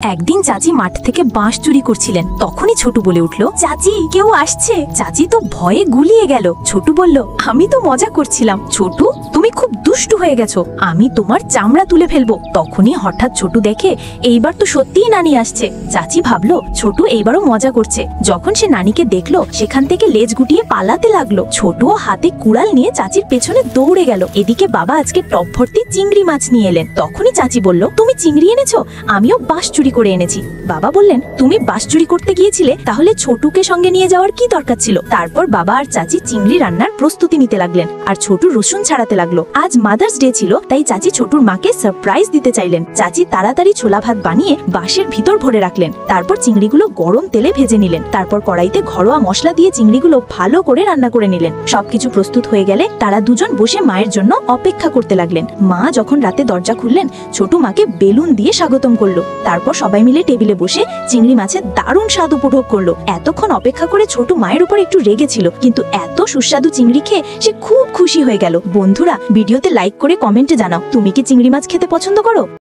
একদিন চাচি মাঠ থেকে বাঁশ চুরি করছিলেন। তখনই ছোটু বলে উঠল, চাচি কেউ আসছে। চাচি তো ভয়ে গুলিয়ে গেল। ছোটু বলল, আমি তো মজা করছিলাম। ছোটু, তুমি খুব দুষ্টু হয়ে গেছো, আমি তোমার চামড়া তুলে ফেলবো। তখনই হঠাৎ ছোটু দেখে এইবার তো সত্যিই নানি আসছে। চাচি ভাবলো ছোটু এইবারও মজা করছে। যখন সে নানিকে দেখলো, সেখান থেকে লেজ গুটিয়ে পালাতে লাগলো। ছোটুও হাতে কুড়াল নিয়ে চাচির পেছনে দৌড়ে গেল। এদিকে বাবা আজকে টপ ভর্তি চিংড়ি মাছ নিয়ে এলেন। তখনই চাচি বলল, তুমি চিংড়ি এনেছো? আমিও বাঁশ চুরি করে এনেছি। বাবা বললেন, তুমি বাঁশ চুরি করতে গিয়েছিলে, তাহলে ছোটুকে সঙ্গে নিয়ে যাওয়ার কি দরকার ছিল? তারপর বাবা আর চাচি চিংড়ি রান্নার প্রস্তুতি নিতে লাগলেন, আর ছোটু রসুন ছাড়াতে লাগলো। আজ মাদার্স ডে ছিল, তাই চাচি ছোটুর মাকে সারপ্রাইজ দিতে চাইলেন। চাচি তাড়াতাড়ি ছোলা ভাত বানিয়ে বাঁশের ভিতর ভরে রাখলেন। তারপর চিংড়িগুলো গরম তেলে ভেজে নিলেন। তারপর কড়াইতে ঘরোয়া মশলা দিয়ে চিংড়িগুলো ভালো করে রান্না করে নিলেন। সবকিছু প্রস্তুত হয়ে গেলে তারা দুজন বসে মায়ের জন্য অপেক্ষা করতে লাগলেন। মা যখন রাতে দরজা খুললেন, ছোটু মাকে বেলুন দিয়ে স্বাগতম করলো। তারপর সবাই মিলে টেবিলে বসে চিংড়ি মাছের দারুণ স্বাদ উপভোগ করলো। এতক্ষণ অপেক্ষা করে ছোটু মায়ের উপর একটু রেগেছিল, কিন্তু এত সুস্বাদু চিংড়ি খেয়ে সে খুব খুশি হয়ে গেল। বন্ধুরা, ভিডিওতে লাইক করে কমেন্টে জানাও, তুমি কি চিংড়ি মাছ খেতে পছন্দ করো?